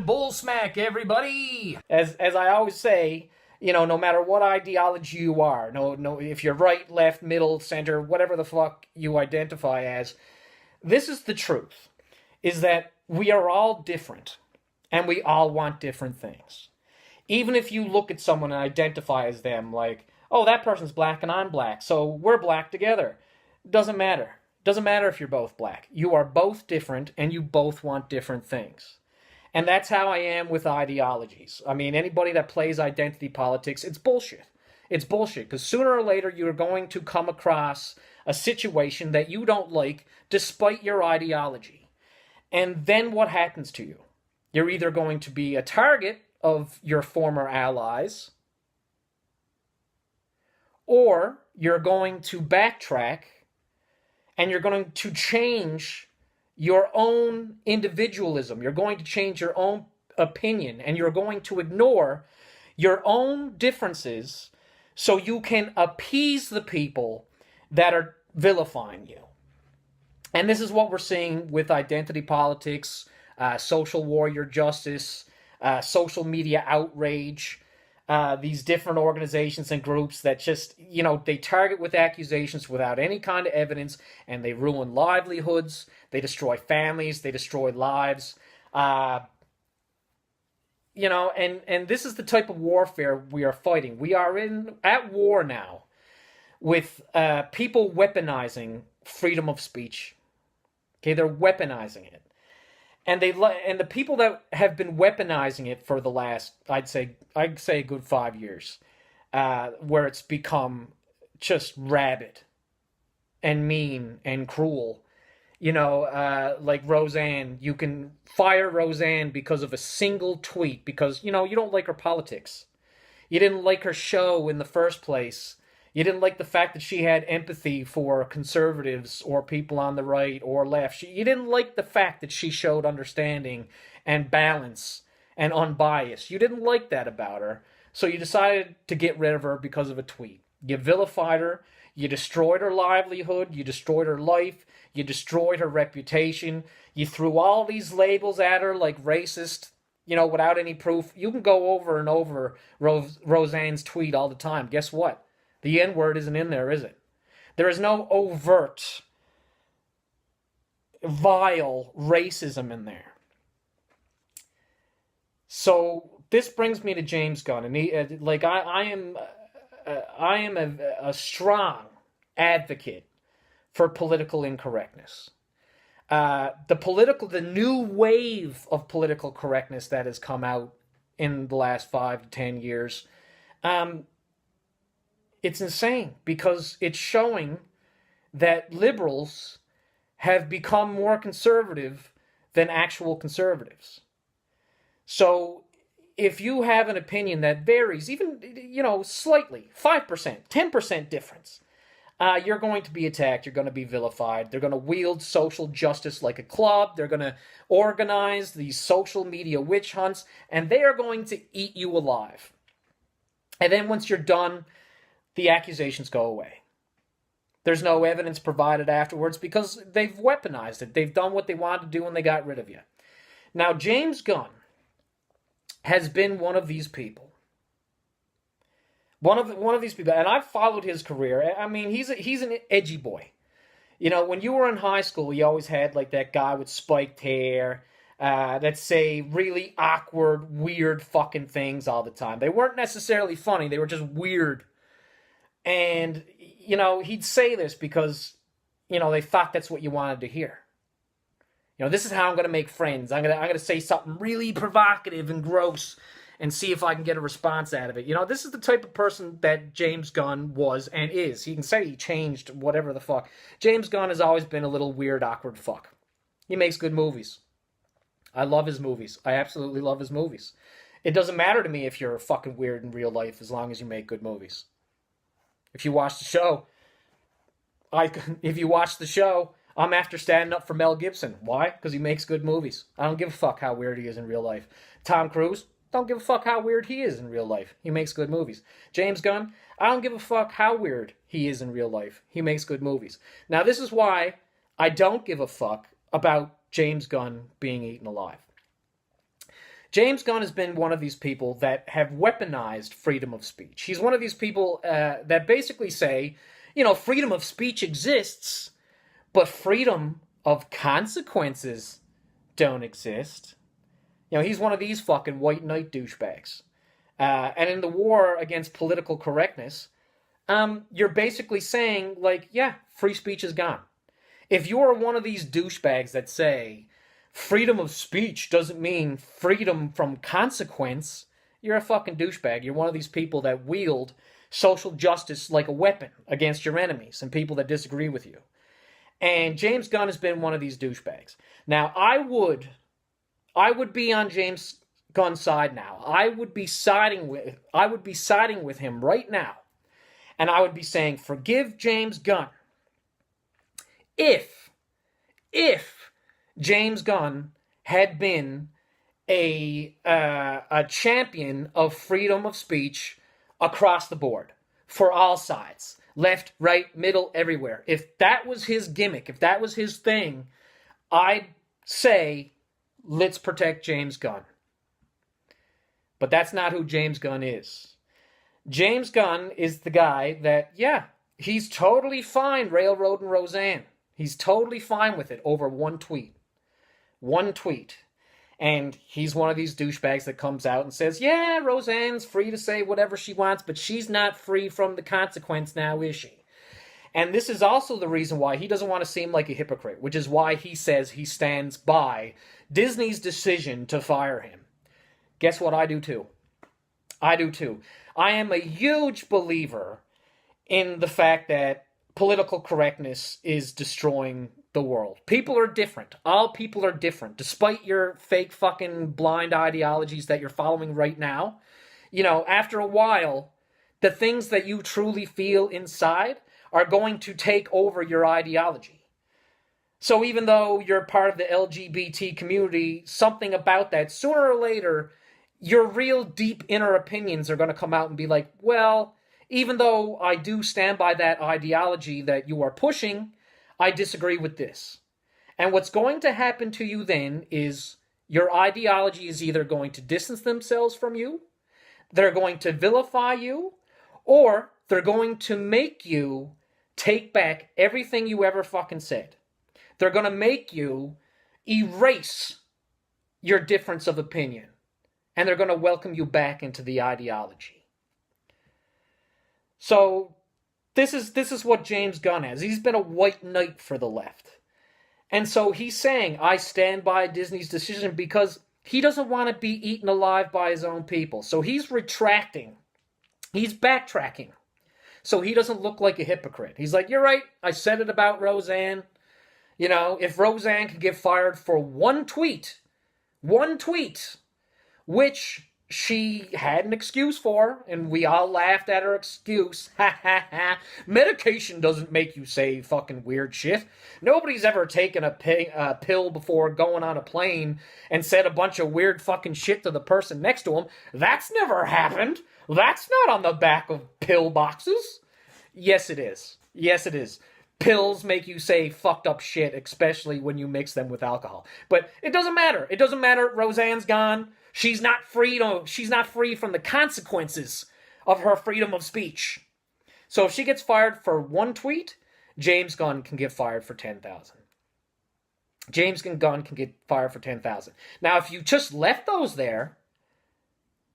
Bullsmacked, everybody! As I always say, no matter what ideology you are, no, if you're right, left, middle, center, whatever the fuck you identify as, this is the truth, is that we are all different, and we all want different things. Even if you look at someone and identify as them, like, oh, that person's black and I'm black, so we're black together. Doesn't matter. Doesn't matter if you're both black. You are both different, and you both want different things. And that's how I am with ideologies. I mean, anybody that plays identity politics, it's bullshit. It's bullshit, because sooner or later you're going to come across a situation that you don't like despite your ideology. And then what happens to you? You're either going to be a target of your former allies, or you're going to backtrack and you're going to change your own individualism. You're going to change your own opinion, and you're going to ignore your own differences so you can appease the people that are vilifying you. And this is what we're seeing with identity politics, social warrior justice, social media outrage, these different organizations and groups that just, they target with accusations without any kind of evidence, and they ruin livelihoods, they destroy families, they destroy lives. And this is the type of warfare we are fighting. We are at war now with people weaponizing freedom of speech. Okay, they're weaponizing it. And the people that have been weaponizing it for the last, I'd say a good 5 years, where it's become just rabid and mean and cruel. Like Roseanne, you can fire Roseanne because of a single tweet, because, you don't like her politics. You didn't like her show in the first place. You didn't like the fact that she had empathy for conservatives or people on the right or left. You didn't like the fact that she showed understanding and balance and unbiased. You didn't like that about her. So you decided to get rid of her because of a tweet. You vilified her. You destroyed her livelihood. You destroyed her life. You destroyed her reputation. You threw all these labels at her like racist, without any proof. You can go over and over Roseanne's tweet all the time. Guess what? The N-word isn't in there, is it? There is no overt, vile racism in there. So this brings me to James Gunn, and I am a strong advocate for political incorrectness. The new wave of political correctness that has come out in the last 5 to 10 years. It's insane, because it's showing that liberals have become more conservative than actual conservatives. So if you have an opinion that varies, even, slightly, 5%, 10% difference, you're going to be attacked, you're going to be vilified, they're going to wield social justice like a club, they're going to organize these social media witch hunts, and they are going to eat you alive. And then once you're done, the accusations go away. There's no evidence provided afterwards because they've weaponized it. They've done what they wanted to do and they got rid of you. Now, James Gunn has been one of these people. One of these people, and I've followed his career. I mean, he's an edgy boy. When you were in high school, you always had like that guy with spiked hair that say really awkward, weird fucking things all the time. They weren't necessarily funny. They were just weird. And, he'd say this because, they thought that's what you wanted to hear. This is how I'm going to make friends. I'm going to say something really provocative and gross and see if I can get a response out of it. This is the type of person that James Gunn was and is. He can say he changed whatever the fuck. James Gunn has always been a little weird, awkward fuck. He makes good movies. I love his movies. I absolutely love his movies. It doesn't matter to me if you're fucking weird in real life as long as you make good movies. If you watch the show, I'm after standing up for Mel Gibson. Why? Because he makes good movies. I don't give a fuck how weird he is in real life. Tom Cruise, don't give a fuck how weird he is in real life. He makes good movies. James Gunn, I don't give a fuck how weird he is in real life. He makes good movies. Now, this is why I don't give a fuck about James Gunn being eaten alive. James Gunn has been one of these people that have weaponized freedom of speech. He's one of these people that basically say, freedom of speech exists, but freedom of consequences don't exist. He's one of these fucking white knight douchebags. And in the war against political correctness, you're basically saying, free speech is gone. If you're one of these douchebags that say freedom of speech doesn't mean freedom from consequence, you're a fucking douchebag. You're one of these people that wield social justice like a weapon against your enemies and people that disagree with you. And James Gunn has been one of these douchebags. Now, I would be on James Gunn's side now. I would be siding with him right now. And I would be saying, forgive James Gunn. If James Gunn had been a champion of freedom of speech across the board for all sides, left, right, middle, everywhere. If that was his gimmick, if that was his thing, I'd say, let's protect James Gunn. But that's not who James Gunn is. James Gunn is the guy that, he's totally fine railroading Roseanne. He's totally fine with it over one tweet. One tweet. And he's one of these douchebags that comes out and says, Roseanne's free to say whatever she wants, but she's not free from the consequence now, is she? And this is also the reason why he doesn't want to seem like a hypocrite, which is why he says he stands by Disney's decision to fire him. Guess what? I do too. I am a huge believer in the fact that political correctness is destroying the world. People are different. All people are different. Despite your fake fucking blind ideologies that you're following right now, after a while, the things that you truly feel inside are going to take over your ideology. So even though you're part of the LGBT community, something about that, sooner or later, your real deep inner opinions are going to come out and be like, well, even though I do stand by that ideology that you are pushing, I disagree with this. And what's going to happen to you then is your ideology is either going to distance themselves from you, they're going to vilify you, or they're going to make you take back everything you ever fucking said. They're going to make you erase your difference of opinion. And they're going to welcome you back into the ideology. So, this is what James Gunn has. He's been a white knight for the left. And so he's saying, I stand by Disney's decision because he doesn't want to be eaten alive by his own people. So he's retracting. He's backtracking. So he doesn't look like a hypocrite. He's like, you're right, I said it about Roseanne. If Roseanne could get fired for one tweet, which she had an excuse for, and we all laughed at her excuse. Ha ha ha. Medication doesn't make you say fucking weird shit. Nobody's ever taken a pill before going on a plane and said a bunch of weird fucking shit to the person next to them. That's never happened. That's not on the back of pill boxes. Yes, it is. Yes, it is. Pills make you say fucked up shit, especially when you mix them with alcohol. But it doesn't matter. It doesn't matter. Roseanne's gone. She's not free from the consequences of her freedom of speech. So if she gets fired for one tweet, James Gunn can get fired for 10,000. James Gunn can get fired for 10,000. Now, if you just left those there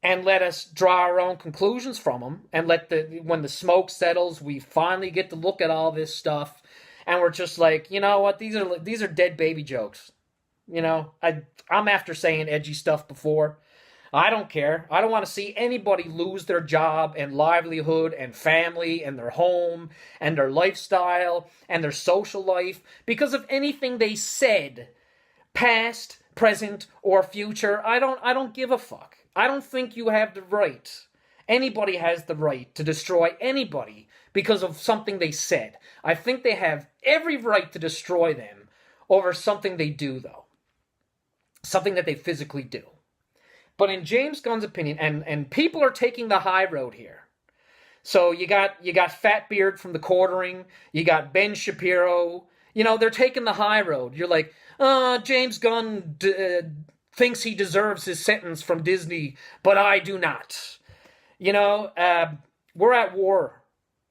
and let us draw our own conclusions from them, and when the smoke settles, we finally get to look at all this stuff, and we're just like, you know what? These are dead baby jokes. I'm after saying edgy stuff before. I don't care. I don't want to see anybody lose their job and livelihood and family and their home and their lifestyle and their social life because of anything they said, past, present, or future. I don't give a fuck. I don't think you have the right. Anybody has the right to destroy anybody because of something they said. I think they have every right to destroy them over something they do, though. Something that they physically do. But in James Gunn's opinion, and people are taking the high road here. So you got Fat Beard from The Quartering, you got Ben Shapiro, they're taking the high road. You're like, James Gunn thinks he deserves his sentence from Disney, but I do not. You know, we're at war.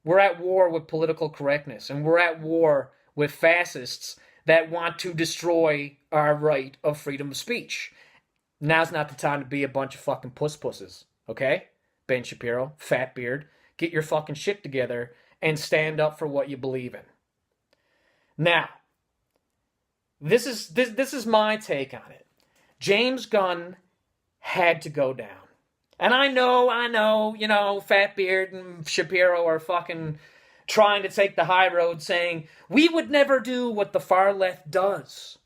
We're at war with political correctness, and we're at war with fascists that want to destroy our right of freedom of speech. Now's not the time to be a bunch of fucking pusses, okay? Ben Shapiro, fat beard, get your fucking shit together and stand up for what you believe in. Now, this is my take on it. James Gunn had to go down. And I know, you know, Fatbeard and Shapiro are fucking trying to take the high road saying, we would never do what the far left does.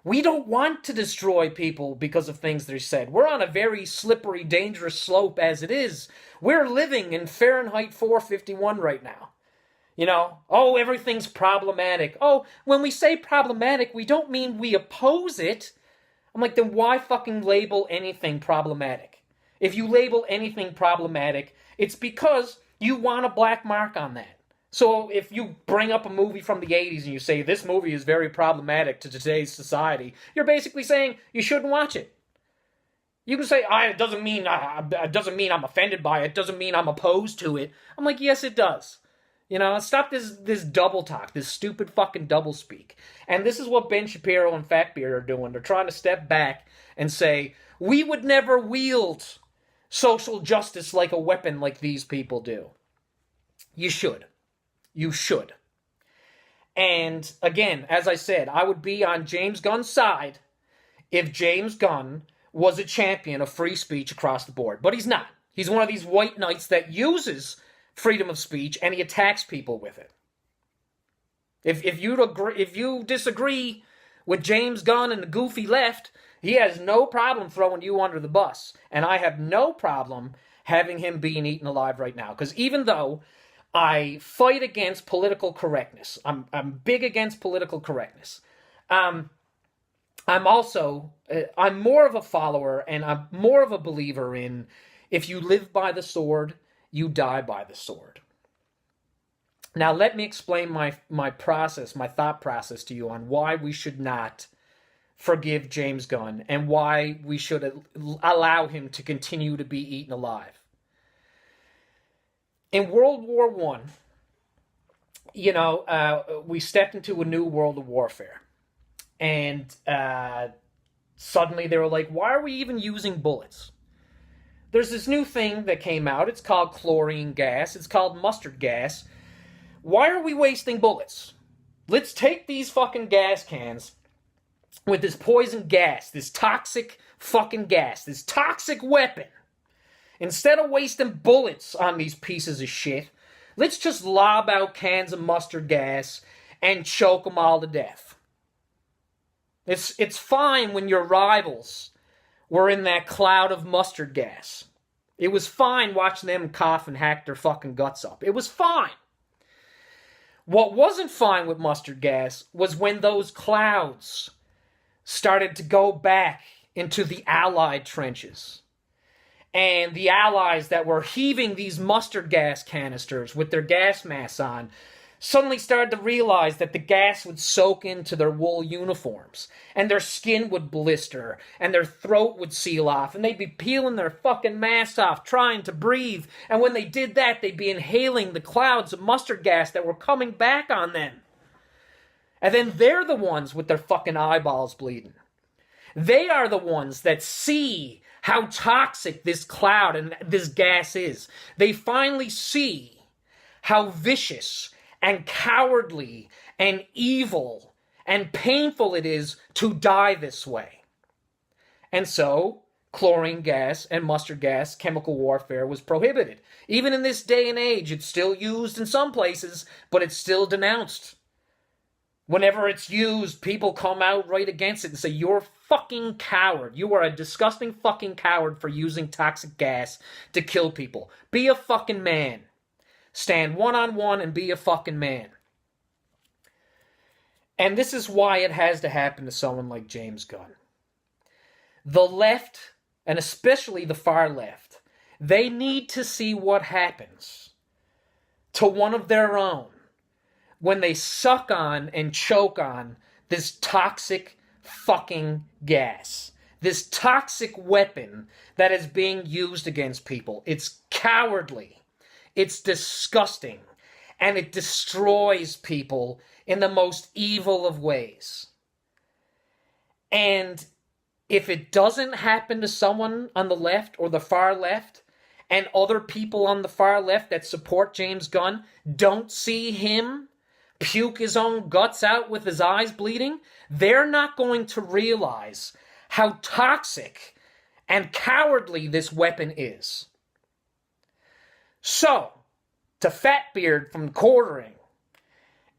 We don't want to destroy people because of things they said. We're on a very slippery, dangerous slope as it is. We're living in Fahrenheit 451 right now. You know, oh, everything's problematic. Oh, when we say problematic, we don't mean we oppose it. I'm like, then why fucking label anything problematic? If you label anything problematic, it's because you want a black mark on that. So if you bring up a movie from the 80s and you say, this movie is very problematic to today's society, you're basically saying you shouldn't watch it. You can say, it doesn't mean I'm offended by it, doesn't mean I'm opposed to it. I'm like, yes, it does. You know, stop this double talk, this stupid fucking double speak. And this is what Ben Shapiro and Fatbeard are doing. They're trying to step back and say, we would never wield social justice like a weapon like these people do. You should. You should. And again, as I said, I would be on James Gunn's side if James Gunn was a champion of free speech across the board. But he's not. He's one of these white knights that uses freedom of speech and he attacks people with it. If you disagree with James Gunn and the goofy left, he has no problem throwing you under the bus. And I have no problem having him being eaten alive right now. Because even though I fight against political correctness, I'm big against political correctness, I'm more of a follower and I'm more of a believer in, if you live by the sword, you die by the sword. Now let me explain my process, my thought process to you on why we should not forgive James Gunn and why we should allow him to continue to be eaten alive. In World War I, you know, we stepped into a new world of warfare. And suddenly they were like, why are we even using bullets? There's this new thing that came out. It's called chlorine gas. It's called mustard gas. Why are we wasting bullets? Let's take these fucking gas cans with this poison gas, this toxic fucking gas, this toxic weapon. Instead of wasting bullets on these pieces of shit, let's just lob out cans of mustard gas and choke them all to death. It's fine when your rivals were in that cloud of mustard gas. It was fine watching them cough and hack their fucking guts up. It was fine. What wasn't fine with mustard gas was when those clouds started to go back into the Allied trenches. And the Allies that were heaving these mustard gas canisters with their gas masks on suddenly started to realize that the gas would soak into their wool uniforms, and their skin would blister, and their throat would seal off, and they'd be peeling their fucking masks off, trying to breathe, and when they did that, they'd be inhaling the clouds of mustard gas that were coming back on them. And then they're the ones with their fucking eyeballs bleeding. They are the ones that see how toxic this cloud and this gas is. They finally see how vicious and cowardly and evil and painful it is to die this way. And so, chlorine gas and mustard gas, chemical warfare, was prohibited. Even in this day and age, it's still used in some places, but it's still denounced. Whenever it's used, people come out right against it and say, you're a fucking coward. You are a disgusting fucking coward for using toxic gas to kill people. Be a fucking man. Stand one-on-one and be a fucking man. And this is why it has to happen to someone like James Gunn. The left, and especially the far left, they need to see what happens to one of their own when they suck on and choke on this toxic fucking gas. this toxic weapon that is being used against people. It's cowardly. It's disgusting. And it destroys people in the most evil of ways. And if it doesn't happen to someone on the left or the far left, and other people on the far left that support James Gunn don't see him puke his own guts out with his eyes bleeding, they're not going to realize how toxic and cowardly this weapon is. So, to Fatbeard from Quartering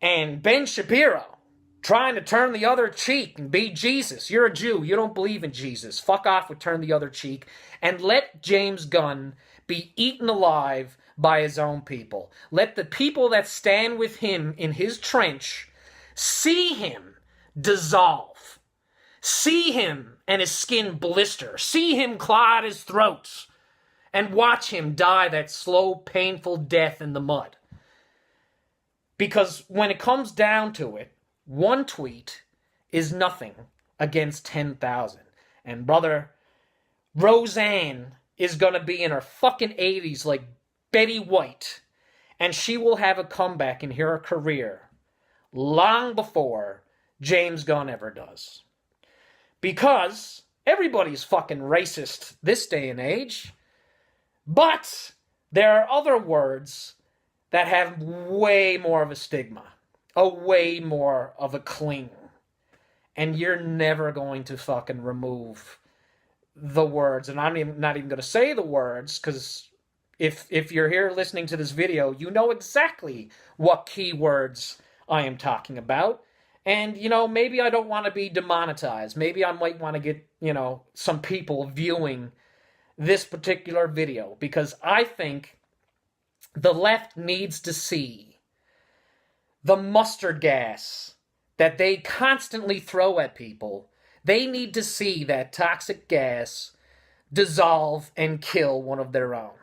and Ben Shapiro trying to turn the other cheek and be Jesus. You're a Jew. You don't believe in Jesus. Fuck off with turn the other cheek and let James Gunn be eaten alive by his own people. Let the people that stand with him in his trench see him dissolve. See him and his skin blister. See him claw at his throat. And watch him die that slow, painful death in the mud. Because when it comes down to it, one tweet is nothing against 10,000. And brother, Roseanne is going to be in her fucking 80s like Betty White. And she will have a comeback in her career long before James Gunn ever does. Because everybody's fucking racist this day and age. But there are other words that have way more of a stigma. Way more of a cling. And you're never going to fucking remove the words. And I'm not even going to say the words, because if you're here listening to this video, you know exactly what keywords I am talking about. And, maybe I don't want to be demonetized. Maybe I might want to get, some people viewing this particular video. Because I think the left needs to see the mustard gas that they constantly throw at people. They need to see that toxic gas dissolve and kill one of their own.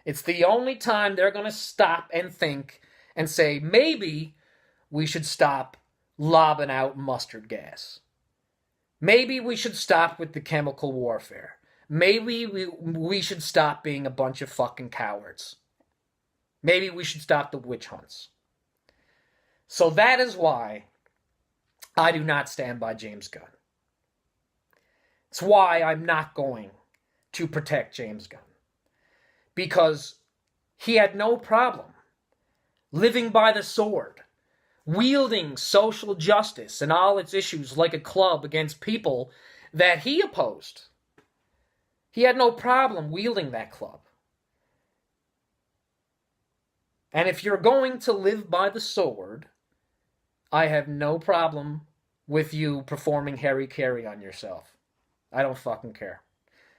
It's the only time they're going to stop and think and say, maybe we should stop lobbing out mustard gas. Maybe we should stop with the chemical warfare. Maybe we should stop being a bunch of fucking cowards. Maybe we should stop the witch hunts. So that is why I do not stand by James Gunn. It's why I'm not going to protect James Gunn. Because he had no problem living by the sword, wielding social justice and all its issues like a club against people that he opposed. He had no problem wielding that club. And if you're going to live by the sword, I have no problem with you performing Harry Carey on yourself. I don't fucking care.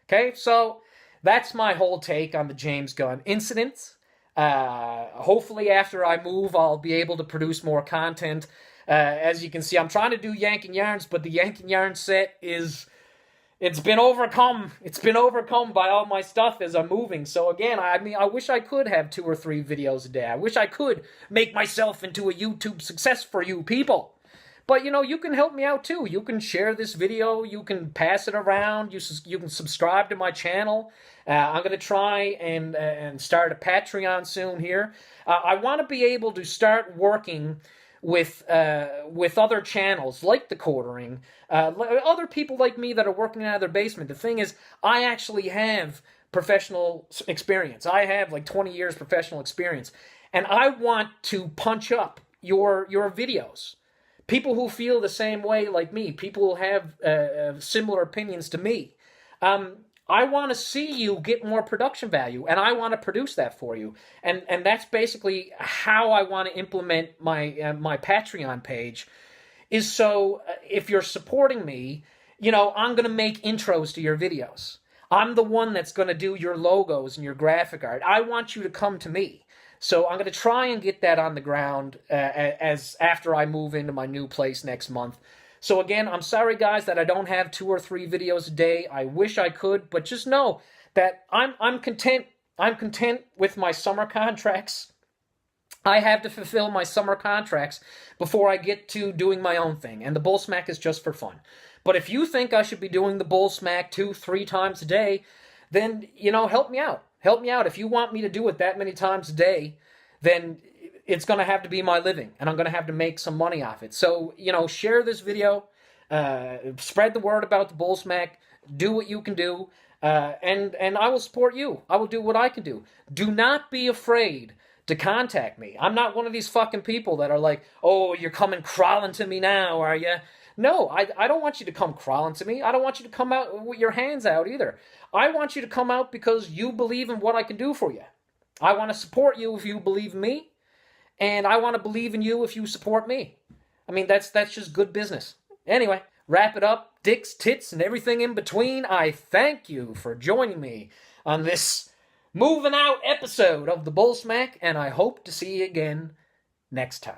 Okay, so that's my whole take on the James Gunn incident. Hopefully after I move, I'll be able to produce more content. As you can see, I'm trying to do Yanking Yarns, but the Yanking Yarn set it's been overcome. It's been overcome by all my stuff as I'm moving. So again, I wish I could have 2 or 3 videos a day. I wish I could make myself into a YouTube success for you people. But, you can help me out too. You can share this video. You can pass it around. You can subscribe to my channel. I'm going to try and start a Patreon soon here. I want to be able to start working with other channels like the Quartering, other people like me that are working out of their basement. The thing is, I actually have professional experience. I have like 20 years professional experience. And I want to punch up your videos. People who feel the same way like me, people who have similar opinions to me. I want to see you get more production value, and I want to produce that for you. And that's basically how I want to implement my Patreon page, is so if you're supporting me, I'm going to make intros to your videos. I'm the one that's going to do your logos and your graphic art. I want you to come to me. So I'm going to try and get that on the ground as after I move into my new place next month. So again, I'm sorry guys that I don't have 2 or 3 videos a day. I wish I could, but just know that I'm content. I'm content with my summer contracts. I have to fulfill my summer contracts before I get to doing my own thing. And the Bullsmacked is just for fun. But if you think I should be doing the Bullsmacked 2-3 times a day, then, help me out. Help me out. If you want me to do it that many times a day, then it's going to have to be my living, and I'm going to have to make some money off it. So, share this video, spread the word about the Bullsmacked, do what you can do, and I will support you. I will do what I can do. Do not be afraid to contact me. I'm not one of these fucking people that are like, oh, you're coming crawling to me now, are you? No, I don't want you to come crawling to me. I don't want you to come out with your hands out either. I want you to come out because you believe in what I can do for you. I want to support you if you believe in me, and I want to believe in you if you support me. I mean, that's just good business. Anyway, wrap it up. Dicks, tits, and everything in between. I thank you for joining me on this moving out episode of the Bullsmacked, and I hope to see you again next time.